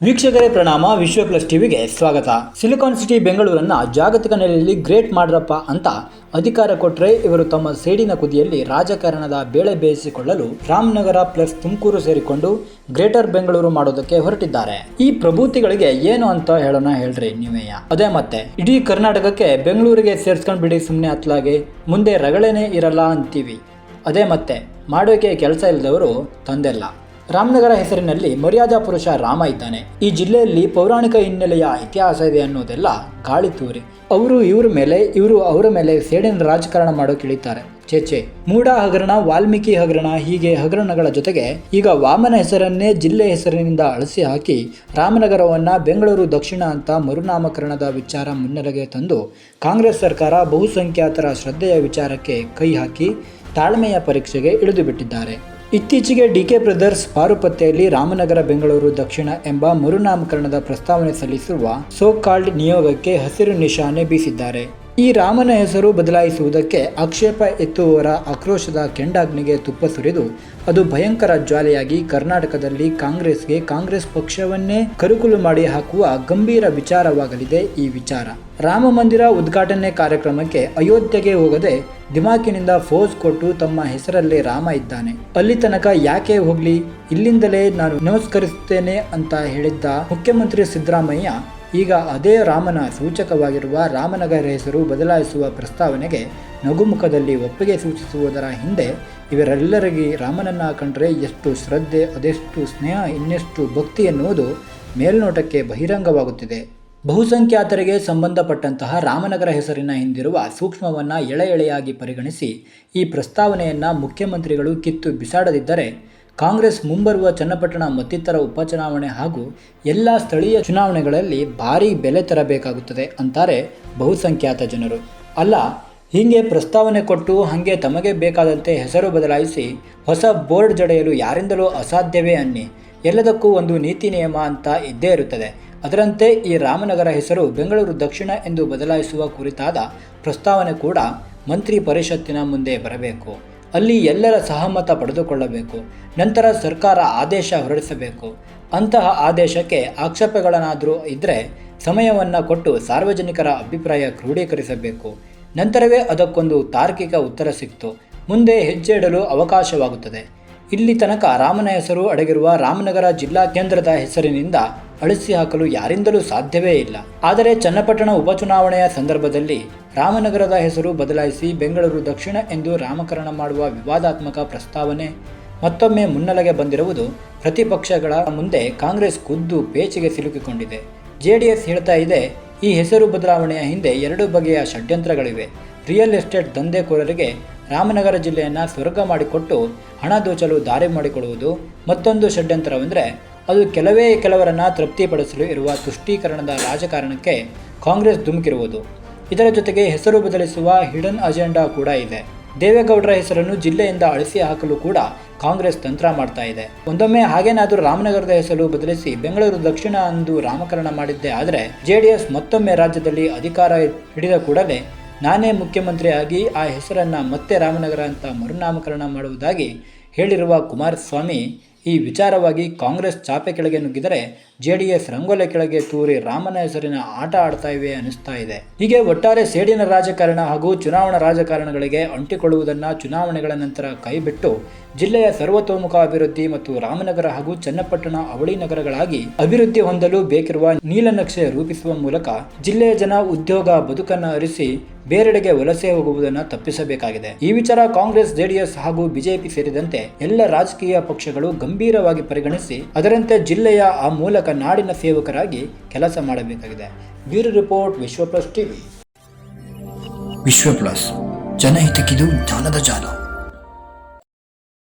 ವೀಕ್ಷಕರೇ ಪ್ರಣಾಮ. ವಿಶ್ವ ಪ್ಲಸ್ ಟಿವಿಗೆ ಸ್ವಾಗತ. ಸಿಲಿಕಾನ್ ಸಿಟಿ ಬೆಂಗಳೂರನ್ನ ಜಾಗತಿಕ ನೆಲೆಯಲ್ಲಿ ಗ್ರೇಟ್ ಮಾಡ್ರಪ್ಪ ಅಂತ ಅಧಿಕಾರ ಕೊಟ್ಟರೆ ಇವರು ತಮ್ಮ ಸೇಡಿನ ಕುದಿಯಲ್ಲಿ ರಾಜಕಾರಣದ ಬೇಳೆ ಬೇಯಿಸಿಕೊಳ್ಳಲು ರಾಮನಗರ ಪ್ಲಸ್ ತುಮಕೂರು ಸೇರಿಕೊಂಡು ಗ್ರೇಟರ್ ಬೆಂಗಳೂರು ಮಾಡೋದಕ್ಕೆ ಹೊರಟಿದ್ದಾರೆ. ಈ ಪ್ರಭೂತಿಗಳಿಗೆ ಏನು ಅಂತ ಹೇಳೋಣ ಹೇಳ್ರಿ ನೀವೇಯ. ಅದೇ ಮತ್ತೆ ಇಡೀ ಕರ್ನಾಟಕಕ್ಕೆ ಬೆಂಗಳೂರಿಗೆ ಸೇರ್ಸ್ಕೊಂಡ್ ಬಿಡಿ ಸುಮ್ಮನೆ ಅತ್ಲಾಗೆ, ಮುಂದೆ ರಗಳೇನೆ ಇರಲ್ಲ ಅಂತೀವಿ. ಅದೇ ಮತ್ತೆ ಮಾಡೋಕೆ ಕೆಲಸ ಇಲ್ಲದವರು ತಂದೆಲ್ಲ. ರಾಮನಗರ ಹೆಸರಿನಲ್ಲಿ ಮರ್ಯಾದಾ ಪುರುಷ ರಾಮ ಇದ್ದಾನೆ. ಈ ಜಿಲ್ಲೆಯಲ್ಲಿ ಪೌರಾಣಿಕ ಹಿನ್ನೆಲೆಯ ಇತಿಹಾಸ ಇದೆ ಅನ್ನೋದೆಲ್ಲ ಗಾಳಿ ತೂರಿ ಅವರು ಇವರ ಮೇಲೆ ಇವರು ಅವರ ಮೇಲೆ ಸೇಡಿನ ರಾಜಕಾರಣ ಮಾಡೋಕೆ ಇಳಿತಾರೆ. ಚೇಚೆ, ಮೂಡ ಹಗರಣ, ವಾಲ್ಮೀಕಿ ಹಗರಣ, ಹೀಗೆ ಹಗರಣಗಳ ಜೊತೆಗೆ ಈಗ ವಾಮನ ಹೆಸರನ್ನೇ ಜಿಲ್ಲೆ ಹೆಸರಿನಿಂದ ಅಳಿಸಿ ಹಾಕಿ ರಾಮನಗರವನ್ನ ಬೆಂಗಳೂರು ದಕ್ಷಿಣ ಅಂತ ಮರುನಾಮಕರಣದ ವಿಚಾರ ಮುನ್ನೆಲೆಗೆ ತಂದು ಕಾಂಗ್ರೆಸ್ ಸರ್ಕಾರ ಬಹುಸಂಖ್ಯಾತರ ಶ್ರದ್ಧೆಯ ವಿಚಾರಕ್ಕೆ ಕೈ ಹಾಕಿ ತಾಳ್ಮೆಯ ಪರೀಕ್ಷೆಗೆ ಇಳಿದು ಬಿಟ್ಟಿದ್ದಾರೆ. ಇತ್ತೀಚೆಗೆ ಡಿಕೆ ಬ್ರದರ್ಸ್ ಪಾರುಪತ್ತೆಯಲ್ಲಿ ರಾಮನಗರ ಬೆಂಗಳೂರು ದಕ್ಷಿಣ ಎಂಬ ಮರುನಾಮಕರಣದ ಪ್ರಸ್ತಾವನೆ ಸಲ್ಲಿಸಿರುವ ಸೋ ಕಾಲ್ಡ್ ನಿಯೋಗಕ್ಕೆ ಹಸಿರು ನಿಶಾನೆ ಬೀಸಿದ್ದಾರೆ. ಈ ರಾಮನ ಹೆಸರು ಬದಲಾಯಿಸುವುದಕ್ಕೆ ಆಕ್ಷೇಪ ಎತ್ತುವವರ ಆಕ್ರೋಶದ ಕೆಂಡಾಗ್ನಿಗೆ ತುಪ್ಪ ಸುರಿದು ಅದು ಭಯಂಕರ ಜ್ವಾಲೆಯಾಗಿ ಕರ್ನಾಟಕದಲ್ಲಿ ಕಾಂಗ್ರೆಸ್ ಪಕ್ಷವನ್ನೇ ಕರುಕುಲು ಮಾಡಿ ಹಾಕುವ ಗಂಭೀರ ವಿಚಾರವಾಗಲಿದೆ ಈ ವಿಚಾರ. ರಾಮ ಮಂದಿರ ಉದ್ಘಾಟನೆ ಕಾರ್ಯಕ್ರಮಕ್ಕೆ ಅಯೋಧ್ಯೆಗೆ ಹೋಗದೆ ದಿಮಾಕಿನಿಂದ ಫೋಸ್ ಕೊಟ್ಟು ತಮ್ಮ ಹೆಸರಲ್ಲೇ ರಾಮ ಇದ್ದಾನೆ, ಅಲ್ಲಿ ತನಕ ಯಾಕೆ ಹೋಗ್ಲಿ, ಇಲ್ಲಿಂದಲೇ ನಾನು ನಮಸ್ಕರಿಸುತ್ತೇನೆ ಅಂತ ಹೇಳಿದ್ದ ಮುಖ್ಯಮಂತ್ರಿ ಸಿದ್ದರಾಮಯ್ಯ ಈಗ ಅದೇ ರಾಮನ ಸೂಚಕವಾಗಿರುವ ರಾಮನಗರ ಹೆಸರು ಬದಲಾಯಿಸುವ ಪ್ರಸ್ತಾವನೆಗೆ ನಗುಮುಖದಲ್ಲಿ ಒಪ್ಪಿಗೆ ಸೂಚಿಸುವುದರ ಹಿಂದೆ ಇವರೆಲ್ಲರಿಗೆ ರಾಮನನ್ನ ಕಂಡ್ರೆ ಎಷ್ಟು ಶ್ರದ್ಧೆ, ಅದೆಷ್ಟು ಸ್ನೇಹ, ಇನ್ನೆಷ್ಟು ಭಕ್ತಿ ಎನ್ನುವುದು ಮೇಲ್ನೋಟಕ್ಕೆ ಬಹಿರಂಗವಾಗುತ್ತಿದೆ. ಬಹುಸಂಖ್ಯಾತರಿಗೆ ಸಂಬಂಧಪಟ್ಟಂತಹ ರಾಮನಗರ ಹೆಸರಿನ ಹಿಂದಿರುವ ಸೂಕ್ಷ್ಮವನ್ನು ಎಳೆಯಾಗಿ ಪರಿಗಣಿಸಿ ಈ ಪ್ರಸ್ತಾವನೆಯನ್ನು ಮುಖ್ಯಮಂತ್ರಿಗಳು ಕಿತ್ತು ಬಿಸಾಡದಿದ್ದರೆ ಕಾಂಗ್ರೆಸ್ ಮುಂಬರುವ ಚನ್ನಪಟ್ಟಣ ಮತ್ತಿತರ ಉಪಚುನಾವಣೆ ಹಾಗೂ ಎಲ್ಲ ಸ್ಥಳೀಯ ಚುನಾವಣೆಗಳಲ್ಲಿ ಭಾರೀ ಬೆಲೆ ತರಬೇಕಾಗುತ್ತದೆ ಅಂತಾರೆ ಬಹುಸಂಖ್ಯಾತ ಜನರು. ಅಲ್ಲ, ಹೀಗೆ ಪ್ರಸ್ತಾವನೆ ಕೊಟ್ಟು ಹಾಗೆ ತಮಗೆ ಬೇಕಾದಂತೆ ಹೆಸರು ಬದಲಾಯಿಸಿ ಹೊಸ ಬೋರ್ಡ್ ಜಡೆಯಲು ಯಾರಿಂದಲೂ ಅಸಾಧ್ಯವೇ ಅನ್ನಿ. ಎಲ್ಲದಕ್ಕೂ ಒಂದು ನೀತಿ ನಿಯಮ ಅಂತ ಇದ್ದೇ ಇರುತ್ತದೆ. ಅದರಂತೆ ಈ ರಾಮನಗರ ಹೆಸರು ಬೆಂಗಳೂರು ದಕ್ಷಿಣ ಎಂದು ಬದಲಾಯಿಸುವ ಕುರಿತಾದ ಪ್ರಸ್ತಾವನೆ ಕೂಡ ಮಂತ್ರಿ ಪರಿಷತ್ತಿನ ಮುಂದೆ ಬರಬೇಕು. ಅಲ್ಲಿ ಎಲ್ಲರ ಸಹಮತ ಪಡೆದುಕೊಳ್ಳಬೇಕು. ನಂತರ ಸರ್ಕಾರ ಆದೇಶ ಹೊರಡಿಸಬೇಕು. ಅಂತಹ ಆದೇಶಕ್ಕೆ ಆಕ್ಷೇಪಗಳನ್ನಾದರೂ ಇದ್ದರೆ ಸಮಯವನ್ನು ಕೊಟ್ಟು ಸಾರ್ವಜನಿಕರ ಅಭಿಪ್ರಾಯ ಕ್ರೋಢೀಕರಿಸಬೇಕು. ನಂತರವೇ ಅದಕ್ಕೊಂದು ತಾರ್ಕಿಕ ಉತ್ತರ ಸಿಕ್ತು ಮುಂದೆ ಹೆಜ್ಜೆ ಇಡಲು ಅವಕಾಶವಾಗುತ್ತದೆ. ಇಲ್ಲಿ ತನಕ ರಾಮನ ಹೆಸರು ಅಡಗಿರುವ ರಾಮನಗರ ಜಿಲ್ಲಾ ಕೇಂದ್ರದ ಹೆಸರಿನಿಂದ ಅಳಿಸಿ ಹಾಕಲು ಯಾರಿಂದಲೂ ಸಾಧ್ಯವೇ ಇಲ್ಲ. ಆದರೆ ಚನ್ನಪಟ್ಟಣ ಉಪಚುನಾವಣೆಯ ಸಂದರ್ಭದಲ್ಲಿ ರಾಮನಗರದ ಹೆಸರು ಬದಲಾಯಿಸಿ ಬೆಂಗಳೂರು ದಕ್ಷಿಣ ಎಂದು ನಾಮಕರಣ ಮಾಡುವ ವಿವಾದಾತ್ಮಕ ಪ್ರಸ್ತಾವನೆ ಮತ್ತೊಮ್ಮೆ ಮುನ್ನೆಲೆಗೆ ಬಂದಿರುವುದು ಪ್ರತಿಪಕ್ಷಗಳ ಮುಂದೆ ಕಾಂಗ್ರೆಸ್ ಖುದ್ದು ಪೇಚಿಗೆ ಸಿಲುಕಿಕೊಂಡಿದೆ. JDS ಹೇಳ್ತಾ ಇದೆ, ಈ ಹೆಸರು ಬದಲಾವಣೆಯ ಹಿಂದೆ ಎರಡು ಬಗೆಯ ಷಡ್ಯಂತ್ರಗಳಿವೆ. ರಿಯಲ್ ಎಸ್ಟೇಟ್ ದಂಧೆಕೋರರಿಗೆ ರಾಮನಗರ ಜಿಲ್ಲೆಯನ್ನು ಸ್ವರ್ಗ ಮಾಡಿಕೊಟ್ಟು ಹಣ ದೋಚಲು ದಾರಿ ಮಾಡಿಕೊಡುವುದು. ಮತ್ತೊಂದು ಷಡ್ಯಂತ್ರವೆಂದರೆ ಅದು ಕೆಲವರನ್ನು ತೃಪ್ತಿಪಡಿಸಲು ಇರುವ ತುಷ್ಟೀಕರಣದ ರಾಜಕಾರಣಕ್ಕೆ ಕಾಂಗ್ರೆಸ್ ಧುಮುಕಿರುವುದು. ಇದರ ಜೊತೆಗೆ ಹೆಸರು ಬದಲಿಸುವ ಹಿಡನ್ ಅಜೆಂಡಾ ಕೂಡ ಇದೆ. ದೇವೇಗೌಡರ ಹೆಸರನ್ನು ಜಿಲ್ಲೆಯಿಂದ ಅಳಿಸಿ ಹಾಕಲು ಕೂಡ ಕಾಂಗ್ರೆಸ್ ತಂತ್ರ ಮಾಡ್ತಾ ಇದೆ. ಒಂದೊಮ್ಮೆ ಹಾಗೇನಾದರೂ ರಾಮನಗರದ ಹೆಸರು ಬದಲಿಸಿ ಬೆಂಗಳೂರು ದಕ್ಷಿಣ ಎಂದು ನಾಮಕರಣ ಮಾಡಿದ್ದೇ ಆದರೆ JDS ಮತ್ತೊಮ್ಮೆ ರಾಜ್ಯದಲ್ಲಿ ಅಧಿಕಾರ ಹಿಡಿದ ಕೂಡಲೇ ನಾನೇ ಮುಖ್ಯಮಂತ್ರಿ ಆಗಿ ಆ ಹೆಸರನ್ನು ಮತ್ತೆ ರಾಮನಗರ ಅಂತ ಮರುನಾಮಕರಣ ಮಾಡುವುದಾಗಿ ಹೇಳಿರುವ ಕುಮಾರಸ್ವಾಮಿ ಈ ವಿಚಾರವಾಗಿ ಕಾಂಗ್ರೆಸ್ ಚಾಪೆ ಕೆಳಗೆ ನುಗ್ಗಿದರೆ JDS ರಂಗೋಲೆ ಕೆಳಗೆ ತೂರಿ ರಾಮನ ಹೆಸರಿನ ಆಟ ಆಡ್ತಾ ಇವೆ ಅನಿಸ್ತಾ ಇದೆ. ಹೀಗೆ ಒಟ್ಟಾರೆ ಸೇಡಿನ ರಾಜಕಾರಣ ಹಾಗೂ ಚುನಾವಣಾ ರಾಜಕಾರಣಗಳಿಗೆ ಅಂಟಿಕೊಳ್ಳುವುದನ್ನು ಚುನಾವಣೆಗಳ ನಂತರ ಕೈಬಿಟ್ಟು ಜಿಲ್ಲೆಯ ಸರ್ವತೋಮುಖ ಅಭಿವೃದ್ಧಿ ಮತ್ತು ರಾಮನಗರ ಹಾಗೂ ಚನ್ನಪಟ್ಟಣ ಅವಳಿ ನಗರಗಳಾಗಿ ಅಭಿವೃದ್ಧಿ ಹೊಂದಲು ಬೇಕಿರುವ ನೀಲನಕ್ಷೆ ರೂಪಿಸುವ ಮೂಲಕ ಜಿಲ್ಲೆಯ ಜನ ಉದ್ಯೋಗ ಬದುಕನ್ನು ಅರಿಸಿ ಬೇರೆಡೆಗೆ ವಲಸೆ ಹೋಗುವುದನ್ನು ತಪ್ಪಿಸಬೇಕಾಗಿದೆ. ಈ ವಿಚಾರ ಕಾಂಗ್ರೆಸ್, JDS ಹಾಗೂ ಬಿಜೆಪಿ ಸೇರಿದಂತೆ ಎಲ್ಲ ರಾಜಕೀಯ ಪಕ್ಷಗಳು ಗಂಭೀರವಾಗಿ ಪರಿಗಣಿಸಿ ಅದರಂತೆ ಜಿಲ್ಲೆಯ ಆ ಮೂಲಕ ನಾಡಿನ ಸೇವಕರಾಗಿ ಕೆಲಸ ಮಾಡಬೇಕಾಗಿದೆ. ಬ್ಯೂರೋ ರಿಪೋರ್ಟ್, ವಿಶ್ವ ಪ್ಲಸ್ ಟಿವಿ. ವಿಶ್ವ ಪ್ಲಸ್, ಜನಹಿತಕ್ಕಿದು ಜ್ಞಾನದ ಜಾಲ.